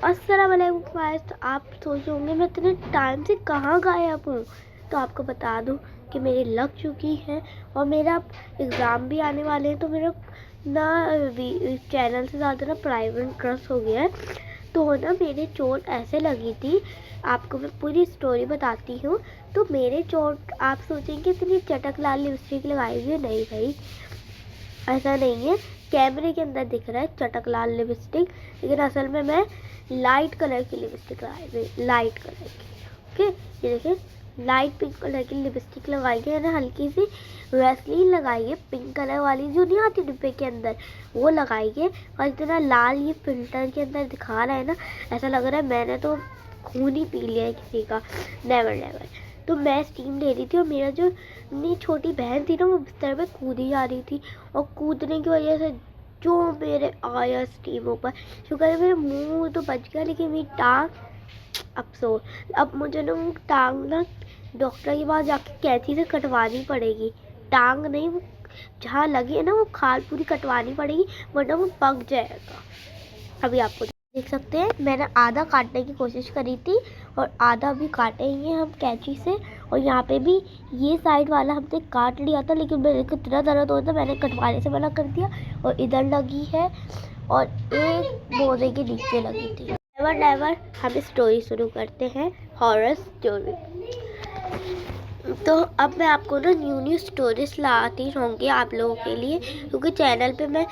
अस्सलाम वालेकुम गाइस। तो आप सोच होंगे मैं इतने टाइम से कहाँ गायब हूँ। तो आपको बता दूँ कि मेरी लग चुकी है और मेरा एग्ज़ाम भी आने वाले हैं। तो मेरा ना चैनल से ज़्यादा ना प्राइवेट क्रश हो गया है। तो ना मेरे चोट ऐसे लगी थी, आपको मैं पूरी स्टोरी बताती हूँ। तो मेरे चोट आप सोचेंगे इतनी चटक लाल लिपस्टिक लगाई हुई है, नहीं भाई ऐसा नहीं है। कैमरे के अंदर दिख रहा है चटक लाल लिपस्टिक, लेकिन असल में मैं लाइट कलर की लिपस्टिक लगाई हुई, लाइट कलर की। ओके, ये देखिए लाइट पिंक कलर की लिपस्टिक लगाई है ना, हल्की सी वैसलीन लगाई है पिंक कलर वाली जो नहीं आती डिब्बे के अंदर, वो लगाई है। और इतना लाल ये फिल्टर के अंदर दिखा रहा है ना, ऐसा लग रहा है मैंने तो खून ही पी लिया है किसी का। Never never. तो मैं स्टीम ले रही थी और मेरा जो मेरी छोटी बहन थी ना, वो बिस्तर पे कूदी जा रही थी और कूदने की वजह से जो मेरे आया स्टीम ऊपर। शुक्र है मेरे मुंह तो बच गया, लेकिन मेरी टांग अफसोस। अब मुझे ना वो टांग ना डॉक्टर के पास जाके कैंची से कटवानी पड़ेगी। टांग नहीं, वो जहाँ लगी है ना वो खाल पूरी कटवानी पड़ेगी, वरना वो पक जाएगा। अभी आपको देख सकते हैं मैंने आधा काटने की कोशिश करी थी और आधा भी काटेंगे हम कैंची से। और यहाँ पे भी ये साइड वाला हमने काट लिया था, लेकिन मेरे को इतना दर्द हो रहा था मैंने कटवाने से मना कर दिया। और इधर लगी है और एक बोरे के नीचे लगी थी। नेवर नेवर, हम स्टोरी शुरू करते हैं, हॉरर स्टोरी। तो अब मैं आपको ना न्यू स्टोरीज लाती रहूँगी आप लोगों के लिए, क्योंकि चैनल पे मैं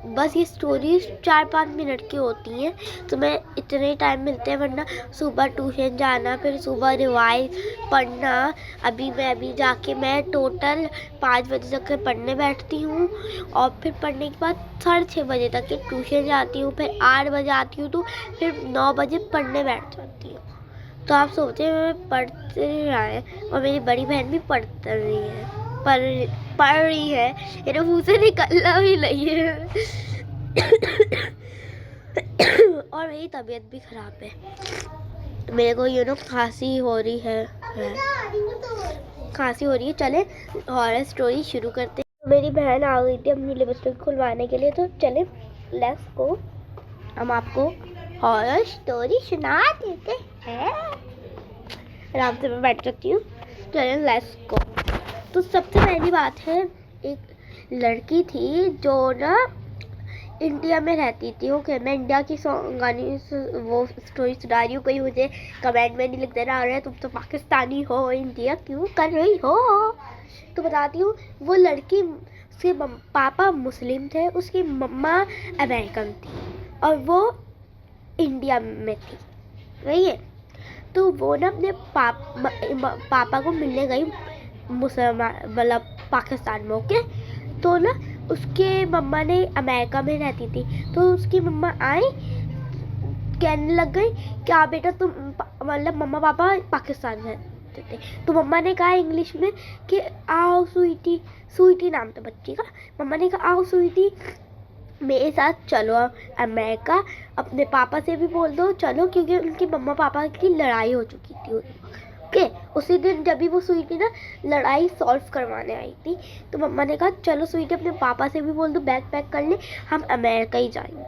बस ये स्टोरीज 4-5 मिनट की होती हैं, तो मैं इतने टाइम मिलते हैं, वरना सुबह ट्यूशन जाना, फिर सुबह रिवाइज पढ़ना। अभी जाके मैं टोटल 5 बजे तक पढ़ने बैठती हूँ और फिर पढ़ने के बाद 6:30 बजे तक के ट्यूशन जाती हूँ, फिर 8 बजे आती हूँ, तो फिर 9 बजे पढ़ने बैठ जाती हूँ। तो आप सोचे मैं पढ़ते रहा है और मेरी बड़ी बहन भी पढ़ रही है, मेरे मुँह से निकलना भी नहीं है। और मेरी तबीयत भी ख़राब है, मेरे को खांसी हो रही है। चले हॉरर स्टोरी शुरू करते हैं। मेरी बहन आ गई थी अपनी लिपस्टिक खुलवाने के लिए, तो चले लेट्स गो, हम आपको हॉरर स्टोरी सुना देते हैं। आराम से मैं बैठ सकती हूँ, चले लेट्स गो। तो सबसे पहली बात है, एक लड़की थी जो ना इंडिया में रहती थी। ओके, मैं इंडिया की गानी वो स्टोरी सुना रही हूँ। कोई मुझे कमेंट में नहीं लिख देना आ रहा है तुम तो पाकिस्तानी हो, इंडिया क्यों कर रही हो। तो बताती हूँ, वो लड़की, उसके पापा मुस्लिम थे, उसकी मम्मा अमेरिकन थी और वो इंडिया में थी, वही है। तो वो ना अपने पापा को मिलने गई मुसलमान मतलब पाकिस्तान में। ओके, तो ना उसके मम्मा ने अमेरिका में रहती थी, तो उसकी मम्मा आई, कहने लग गई क्या बेटा तुम मतलब मम्मा पापा पाकिस्तान में रहते थे। तो मम्मा ने कहा इंग्लिश में कि आओ स्वीटी, स्वीटी नाम था बच्ची का। मम्मा ने कहा आओ स्वीटी मेरे साथ चलो अमेरिका, अपने पापा से भी बोल दो चलो, क्योंकि उनके मम्मा पापा की लड़ाई हो चुकी थी। ओके, उसी दिन जब भी वो स्वीटी ना लड़ाई सॉल्व करवाने आई थी, तो मम्मा ने कहा चलो स्वीटी अपने पापा से भी बोल दो बैग पैक कर ले, हम अमेरिका ही जाएंगे।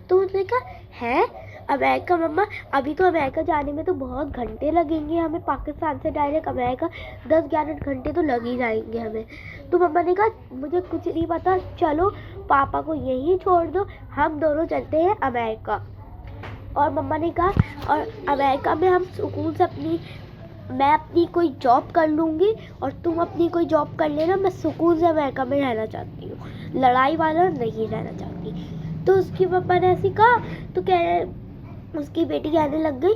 तो उसने कहा है अमेरिका मम्मा, अभी तो अमेरिका जाने में तो बहुत घंटे लगेंगे हमें, पाकिस्तान से डायरेक्ट अमेरिका 10-11 घंटे तो लग ही जाएंगे हमें। तो मम्मा ने कहा मुझे कुछ नहीं पता, चलो पापा को यहीं छोड़ दो, हम दोनों चलते हैं अमेरिका। और मम्मा ने कहा और अमेरिका में हम सुकून से मैं अपनी कोई जॉब कर लूँगी और तुम अपनी कोई जॉब कर लेना, मैं सुकून से अमेरिका में रहना चाहती हूँ, लड़ाई वाला नहीं रहना चाहती। तो उसकी पापा ने ऐसी कहा, तो उसकी बेटी कहने लग गई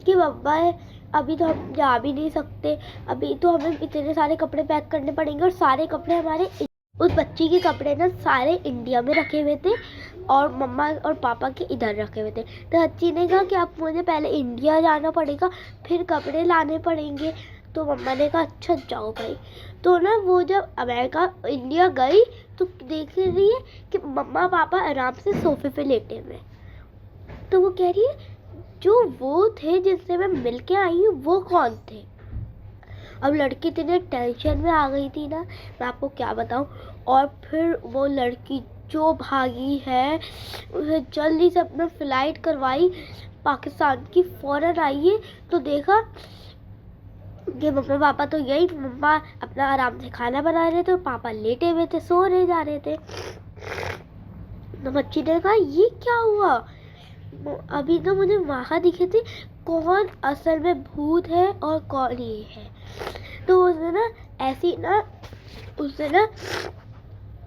कि पापा अभी तो हम जा भी नहीं सकते, अभी तो हमें इतने सारे कपड़े पैक करने पड़ेंगे, और सारे कपड़े हमारे, उस बच्ची के कपड़े ना सारे इंडिया में रखे हुए थे और मम्मा और पापा के इधर रखे हुए थे। तो बच्ची ने कहा कि अब मुझे पहले इंडिया जाना पड़ेगा, फिर कपड़े लाने पड़ेंगे। तो मम्मा ने कहा अच्छा जाओ भाई। तो ना वो जब अमेरिका इंडिया गई तो देख रही है कि मम्मा पापा आराम से सोफे पे लेटे हुए। तो वो कह रही है जो वो थे जिनसे मैं मिल के आई हूँ वो कौन थे। अब लड़की इतने टेंशन में आ गई थी ना, मैं आपको क्या बताऊँ। और फिर वो लड़की जो भागी है, उसे जल्दी से अपना फ्लाइट करवाई पाकिस्तान की। फ़ौरन आई है तो देखा कि मम्मा पापा तो यही, मम्मा अपना आराम से खाना बना रहे थे और पापा लेटे हुए थे, सो रहे जा रहे थे। तो बच्ची ने कहा ये क्या हुआ, अभी तो मुझे वहाँ दिखे थे, कौन असल में भूत है और कौन ये है। तो उसने ना ऐसी ना उसने ना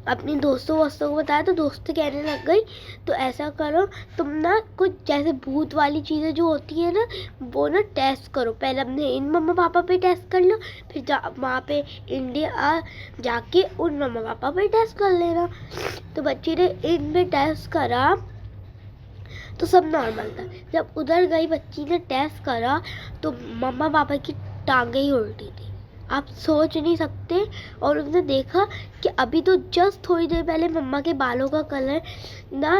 अपनी दोस्तों को बताया, तो दोस्त कहने लग गई तो ऐसा करो तुम ना कुछ जैसे भूत वाली चीज़ें जो होती है ना वो ना टेस्ट करो, पहले अपने इन मम्मा पापा पे टेस्ट कर लो, फिर वहाँ पे इंडिया जाके उन मम्मा पापा पे टेस्ट कर लेना। तो बच्ची ने इन में टेस्ट करा तो सब नॉर्मल था। जब उधर गई बच्ची ने टेस्ट करा तो मम्मा पापा की टांगें ही उल्टी थी, आप सोच नहीं सकते। और उसने देखा कि अभी तो जस्ट थोड़ी देर पहले मम्मा के बालों का कलर ना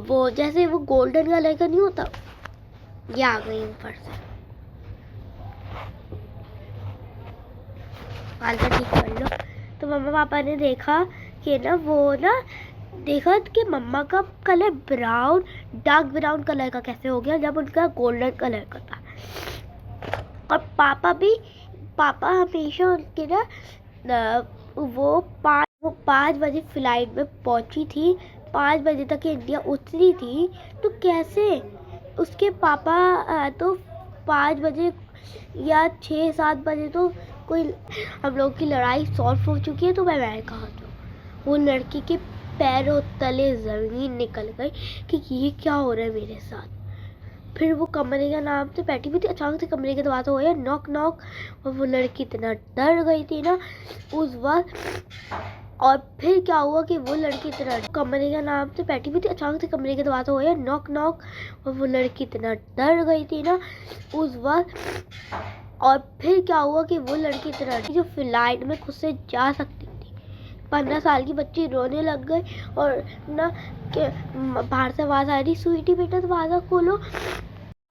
वो जैसे वो गोल्डन कलर का नहीं होता, ये आ गई ऊपर से। बाल का ठीक कर लो। तो मम्मा पापा ने देखा कि ना वो ना देखा कि मम्मा का colour brown, dark brown colour का कैसे हो गया जब उनका गोल्डन कलर का था। और पापा हमेशा उनके ना वो 5 बजे फ्लाइट में पहुंची थी, 5 बजे तक इंडिया उतरी थी। तो कैसे उसके पापा तो 5 बजे या 6-7 बजे तो कोई हम लोग की लड़ाई सॉल्व हो चुकी है। तो मैं कहा तो वो लड़की के पैरों तले ज़मीन निकल गई कि ये क्या हो रहा है मेरे साथ। फिर वो कमरे का नाम से बैठी हुई थी, अचानक से कमरे के दरवाज़ा हुआ नॉक नॉक, और वो लड़की इतना डर गई थी ना उस वक्त। और फिर क्या हुआ कि वो लड़की इतना कमरे का नाम से बैठी हुई थी, अचानक से कमरे के दरवाज़ा हुआ नॉक नॉक, और वो लड़की इतना डर गई थी ना उस वक्त। और फिर क्या हुआ कि वो लड़की इतना जो फ्लाइट में खुद से जा सकती थी, 15 साल की बच्ची रोने लग गई। और ना कि बाहर से आवाज़ आ रही, स्वीटी बेटा दरवाज़ा खोलो।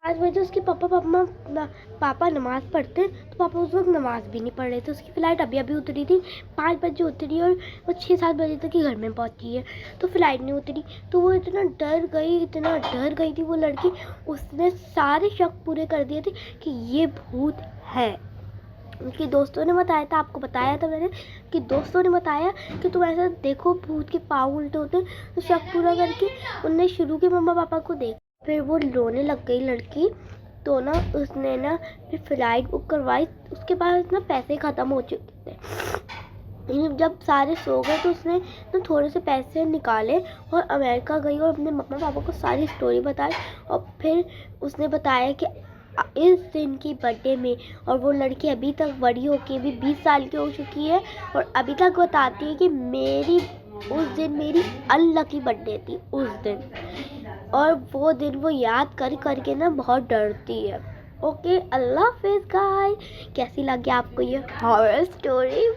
5 बजे उसके पापा नमाज़ पढ़ते, तो पापा उस वक्त नमाज़ भी नहीं पढ़ रहे थे, उसकी फ़्लाइट अभी अभी उतरी थी, 5 बजे उतरी और वो 6-7 बजे तक ही घर में पहुंची है, तो फ़्लाइट नहीं उतरी। तो वो इतना डर गई थी वो लड़की। उसने सारे शक पूरे कर दिए थे कि ये भूत है। उनके दोस्तों ने बताया था, आपको बताया था मैंने कि दोस्तों ने बताया कि तुम ऐसा देखो भूत के पाँव उल्टे होते। तो शक पूरा करके उनने शुरू के मम्मा पापा को देखा, फिर वो रोने लग गई लड़की। तो ना उसने ना फिर फ्लाइट बुक करवाई, उसके पास ना पैसे ख़त्म हो चुके थे। लेकिन जब सारे सो गए तो उसने ना थोड़े से पैसे निकाले और अमेरिका गई और अपने मम्मा पापा को सारी स्टोरी बताई। और फिर उसने बताया कि इस दिन की बर्थडे में, और वो लड़की अभी तक बड़ी होके भी 20 साल की हो चुकी है और अभी तक बताती है कि उस दिन मेरी अनलकी बर्थडे थी उस दिन। और वो दिन वो याद करके ना बहुत डरती है। ओके, अल्लाह हाफिज़ गाइस। कैसी लगी आपको ये हॉरर स्टोरी?